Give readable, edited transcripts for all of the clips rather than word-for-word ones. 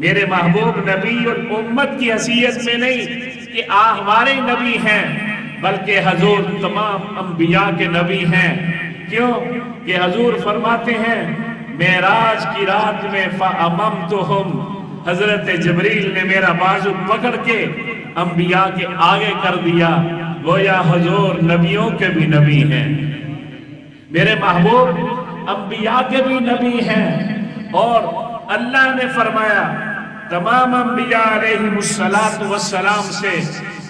میرے محبوب نبی الامت کی حیثیت میں نہیں کہ ہمارے نبی ہیں، بلکہ حضور تمام انبیاء کے نبی ہیں۔ کیوں کہ حضور فرماتے ہیں معراج کی رات میں فَأَمَمْتُهُمْ، حضرت جبریل نے میرا بازو پکڑ کے انبیاء کے آگے کر دیا، گویا حضور نبیوں کے بھی نبی ہیں، میرے محبوب انبیاء کے بھی نبی ہیں۔ اور اللہ نے فرمایا تمام انبیاء علیہم السلام سے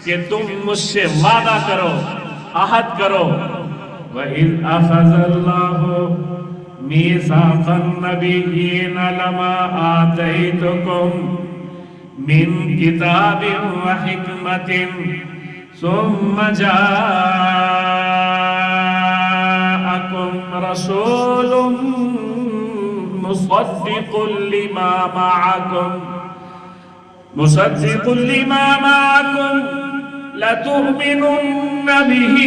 کہ تم مجھ سے وعدہ کرو، عہد کرو۔ وَإِذْ أَخَذَ اللَّهُ مِيثَاقَ النَّبِيِّينَ لَمَا آتَيْتُكُم مِّن كِتَابٍ وَحِكْمَةٍ ثُمَّ جَاءَكُمْ رَسُولٌ مُصَدِّقٌ لِمَا مَعَكُمْ لَتُؤْمِنُنَّ بِهِ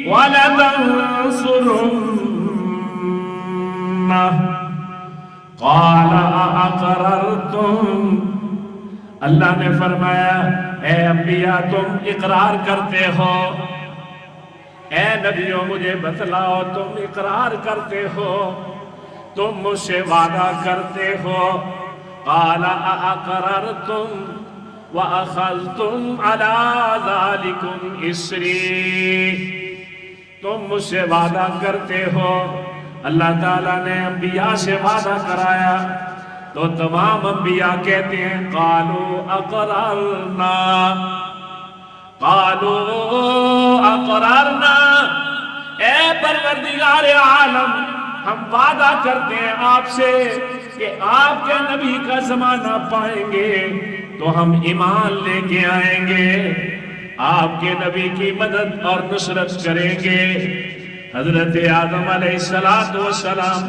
وَلَتَنصُرُنَّهُ قَالَ أَأَقْرَرْتُمْ، اللہ نے فرمایا اے انبیاء تم اقرار کرتے ہو، اے نبیوں مجھے بتلاؤ تم اقرار کرتے ہو، تم مجھ سے وعدہ کرتے ہو۔ قَالَ أَأَقْرَرْتُمْ وَأَخَذْتُمْ عَلَى ذَلِكُمْ إِصْرِي، تم مجھ سے وعدہ کرتے ہو۔ اللہ تعالیٰ نے انبیاء سے وعدہ کرایا تو تمام انبیاء کہتے ہیں قَالُوا أَقْرَرْنَا، قَالُوا أَقْرَرْنَا، اے پروردگار عالم ہم وعدہ کرتے ہیں آپ سے کہ آپ کے نبی کا زمانہ پائیں گے تو ہم ایمان لے کے آئیں گے، آپ کے نبی کی مدد اور نصرت کریں گے۔ حضرت آدم علیہ السلام،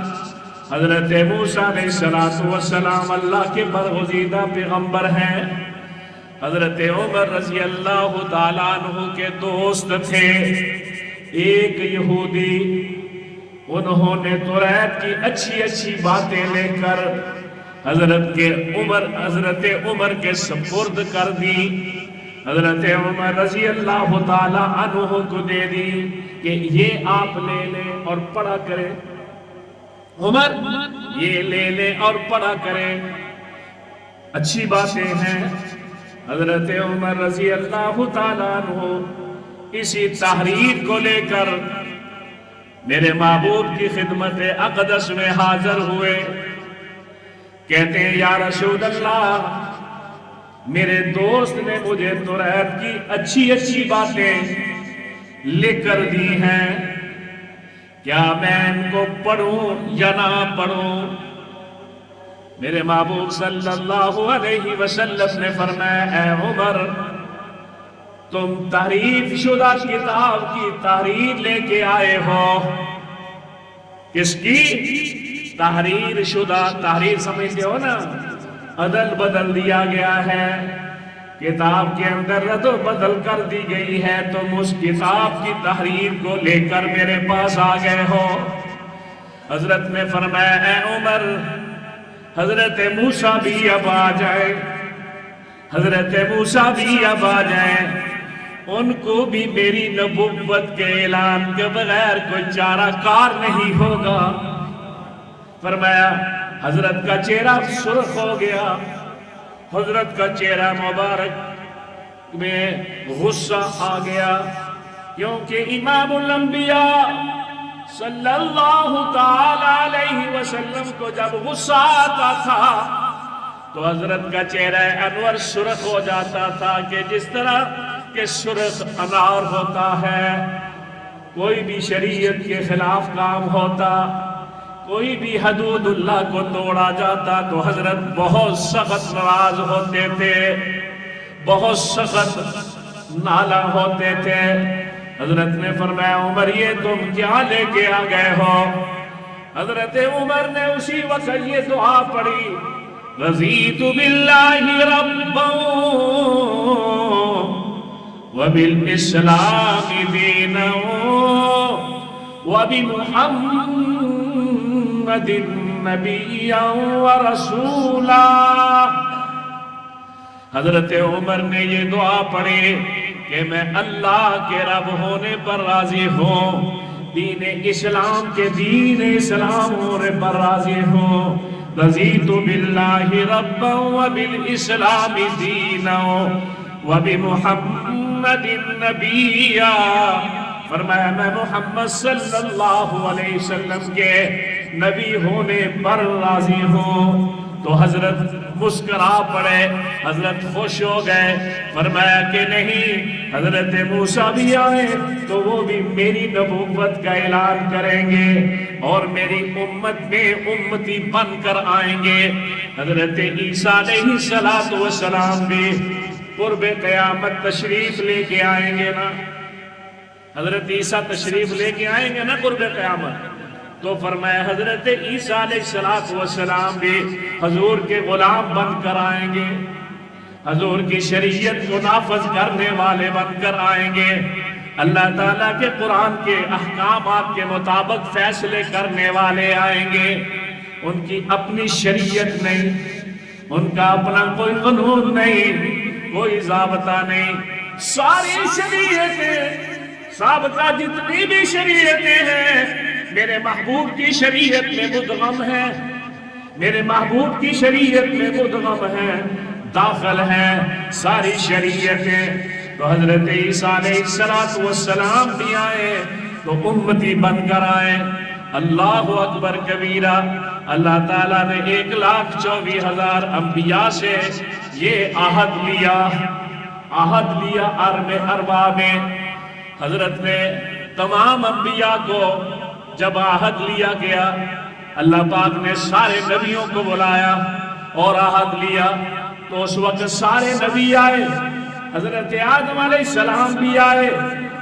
حضرت موسیٰ علیہ السلام اللہ کے برگزیدہ پیغمبر ہیں۔ حضرت عمر رضی اللہ تعالیٰ عنہ کے دوست تھے ایک یہودی، انہوں نے توریت کی اچھی اچھی باتیں لے کر حضرت عمر کے سپرد کر دی، حضرت عمر رضی اللہ تعالیٰ عنہ کو دے دی کہ یہ آپ لے لیں اور پڑھا کریں، عمر یہ لے لیں اور پڑھا کریں، اچھی باتیں ہیں۔ حضرت عمر رضی اللہ تعالیٰ عنہ اسی تحریر کو لے کر میرے محبوب کی خدمت اقدس میں حاضر ہوئے، کہتے ہیں یا رسول اللہ میرے دوست نے مجھے توریت کی اچھی اچھی باتیں لکھ کر دی ہیں، کیا میں ان کو پڑھوں یا نہ پڑھوں؟ میرے محبوب صلی اللہ علیہ وسلم نے فرمایا اے عمر تم تحریف شدہ کتاب کی تحریر لے کے آئے ہو۔ کس کی تحریر شدہ؟ تحریر سمجھتے ہو نا، عدل بدل دیا گیا ہے، کتاب کے اندر رد و بدل کر دی گئی ہے، تم اس کتاب کی تحریر کو لے کر میرے پاس آ گئے ہو۔ حضرت نے فرمایا اے عمر حضرت موسیٰ بھی اب آ جائے، حضرت موسیٰ بھی اب آ جائیں، ان کو بھی میری نبوت کے اعلان کے بغیر کوئی چارہ کار نہیں ہوگا۔ فرمایا حضرت کا چہرہ سرخ ہو گیا، حضرت کا چہرہ مبارک میں غصہ آ گیا، کیونکہ امام الانبیاء صلی اللہ تعالی علیہ وسلم کو جب غصہ آتا تھا تو حضرت کا چہرہ انور سرخ ہو جاتا تھا کہ جس طرح کہ سرخ انار ہوتا ہے۔ کوئی بھی شریعت کے خلاف کام ہوتا، کوئی بھی حدود اللہ کو توڑا جاتا تو حضرت بہت سخت ناراض ہوتے تھے، بہت سخت نالا ہوتے تھے۔ حضرت نے فرمایا عمر یہ تم کیا لے کے آ گئے ہو؟ حضرت عمر نے اسی وقت یہ دعا پڑھی رضیت باللہ ربا وبالاسلام دینا وبمحمد نبیا ورسولا۔ حضرت عمر نے یہ دعا پڑھی کہ میں اللہ کے رب ہونے پر راضی ہوں، دین اسلام کے دین اسلام ہونے پر راضی ہوں۔ رضیت باللہ ربا وبالاسلام دینا وبمحمد نبیا، فرمایا میں محمد صلی اللہ علیہ وسلم کے نبی ہونے پر راضی ہوں۔ تو حضرت مسکرا پڑے، حضرت خوش ہو گئے، فرمایا کہ نہیں، حضرت موسیٰ بھی آئے تو وہ بھی میری نبوت کا اعلان کریں گے اور میری امت میں امتی بن کر آئیں گے۔ حضرت عیسیٰ علیہ السلام بھی قرب قیامت تشریف لے کے آئیں گے نا، حضرت عیسیٰ تشریف لے کے آئیں گے نا قرب قیامت، تو فرمایا حضرت عیسیٰ علیہ السلام بھی حضور کے غلام بن کر آئیں گے، حضور کی شریعت کو نافذ کرنے والے بن کر آئیں گے، اللہ تعالیٰ کے قرآن کے احکامات کے مطابق فیصلے کرنے والے آئیں گے۔ ان کی اپنی شریعت نہیں، ان کا اپنا کوئی قانون نہیں، کوئی ضابطہ نہیں، ساری شریعتیں ضابطہ جتنی بھی شریعتیں ہیں میرے محبوب کی شریعت میں مدغم ہے، میرے محبوب کی شریعت میں مدغم ہے، داخل ہے ساری شریعتیں۔ تو حضرت عیسیٰ علیہ السلام بھی آئے تو امتی بن کر آئے۔ اللہ اکبر کبیرہ، اللہ تعالیٰ نے 1,24,000 انبیاء سے یہ عہد لیا عرب اربا میں۔ حضرت نے تمام انبیاء کو جب عہد لیا گیا، اللہ پاک نے سارے نبیوں کو بلایا اور عہد لیا، تو اس وقت سارے نبی آئے، حضرت آدم علیہ السلام بھی آئے،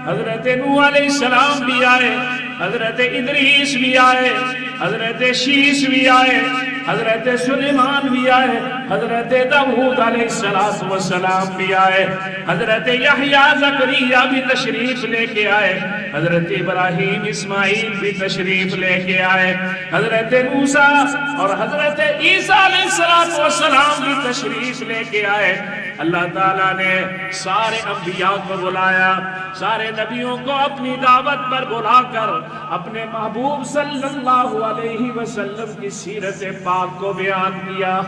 حضرت نوح علیہ السلام بھی آئے، حضرت ادریس بھی آئے، حضرت شیس بھی آئے، حضرت سلیمان بھی آئے، حضرت داؤد علیہ السلام بھی آئے، حضرت یحییٰ زکریا بھی تشریف لے کے آئے، حضرت ابراہیم اسماعیل بھی تشریف لے کے آئے، حضرت موسیٰ اور حضرت عیسیٰ علیہ السلام بھی تشریف لے کے آئے۔ اللہ تعالیٰ نے سارے انبیاء کو بلایا، سارے نبیوں کو اپنی دعوت پر بلا کر اپنے محبوب صلی اللہ علیہ وسلم کی سیرت پاک کو بیان کیا۔